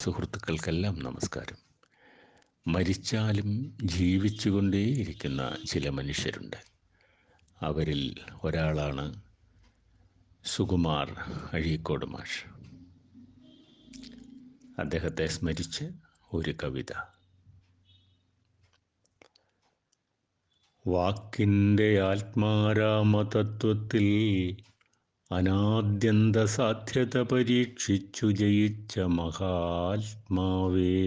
സുഹൃത്തുക്കൾക്കെല്ലാം നമസ്കാരം. മരിച്ചാലും ജീവിച്ചുകൊണ്ടേയിരിക്കുന്ന ചില മനുഷ്യരുണ്ട്. അവരിൽ ഒരാളാണ് സുകുമാർ അഴീക്കോട് മാഷ്. അദ്ദേഹത്തെ സ്മരിച്ച് ഒരു കവിത. വാക്കിൻ്റെ ആത്മാരാമതത്വത്തിൽ അനാദ്യന്ത സാധ്യത പരീക്ഷിച്ചു ജയിച്ച മഹാത്മാവേ.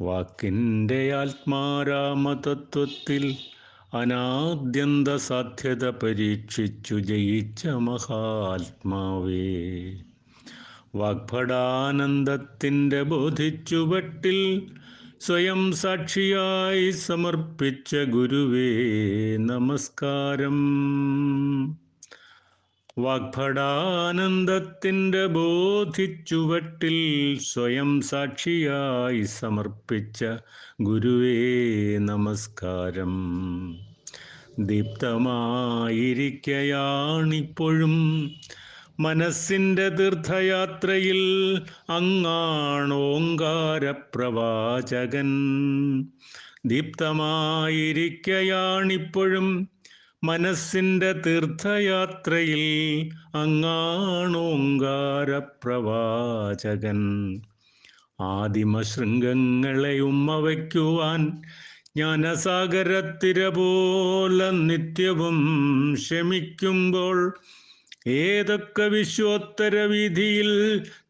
വാക്കിൻ്റെ ആത്മാരാമതത്വത്തിൽ അനാദ്യന്ത സാധ്യത പരീക്ഷിച്ചു ജയിച്ച മഹാത്മാവേ. വാഗ്ഭടാനന്ദത്തിൻ്റെ ബോധിച്ചുവട്ടിൽ സ്വയം സാക്ഷിയായി സമർപ്പിച്ച ഗുരുവേ നമസ്കാരം. വാഗ്ഭടാനന്ദത്തിൻ്റെ ബോധിച്ചുവട്ടിൽ സ്വയം സാക്ഷിയായി സമർപ്പിച്ച ഗുരുവേ നമസ്കാരം. ദീപ്തമായിരിക്കയാണിപ്പോഴും മനസ്സിൻ്റെ തീർത്ഥയാത്രയിൽ അങ്ങാണോങ്കാരപ്രവാചകൻ. ദീപ്തമായിരിക്കയാണിപ്പോഴും മനസ്സിൻ്റെ തീർത്ഥയാത്രയിൽ അങ്ങാണോങ്കാരപ്രവാചകൻ. ആദിമശൃംഗങ്ങളെ ഉമ്മവയ്ക്കുവാൻ ജ്ഞാനസാഗരത്തിര പോലെ നിത്യവും ശമിക്കുമ്പോൾ ഏതൊക്കെ വിശ്വോത്തര വീതിയിൽ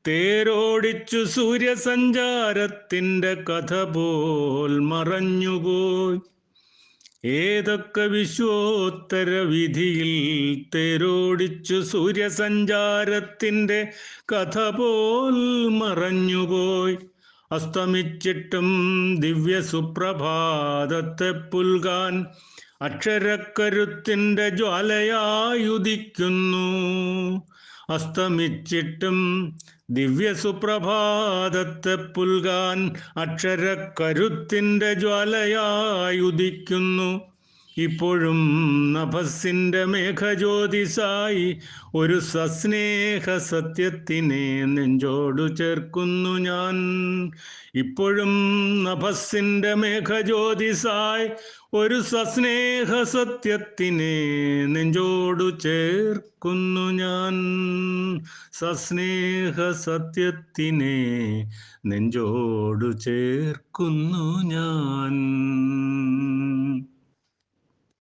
തേരോടിച്ചു സൂര്യസഞ്ചാരത്തിൻ്റെ കഥ പോൽ മറഞ്ഞുപോയി. ഏതൊക്കെ വിശ്വോത്തര വിധിയിൽ തേരോടിച്ചു സൂര്യസഞ്ചാരത്തിൻ്റെ കഥ പോൽ മറഞ്ഞുപോയി. അസ്തമിച്ചിട്ടും ദിവ്യ സുപ്രഭാതത്തെ പുൽകാൻ അക്ഷരക്കരുത്തിൻ്റെ ജ്വാലയായുദിക്കുന്നു. അസ്തമിച്ചിട്ടും ദിവ്യ സുപ്രഭാതത്തെ പുൽകാൻ അക്ഷരക്കരുത്തിൻ്റെ ജ്വാലയായുദിക്കുന്നു. ഇപ്പോഴും നഭസ്സിൻ്റെ മേഘജ്യോതിസായി ഒരു സസ്നേഹ സത്യത്തിനെ നെഞ്ചോടു ചേർക്കുന്നു ഞാൻ. ഇപ്പോഴും നഭസ്സിൻ്റെ മേഘജ്യോതിസായി ഒരു സസ്നേഹ സത്യത്തിനെ നെഞ്ചോടു ചേർക്കുന്നു ഞാൻ. സസ്നേഹ സത്യത്തിനെ നെഞ്ചോടു ചേർക്കുന്നു ഞാൻ.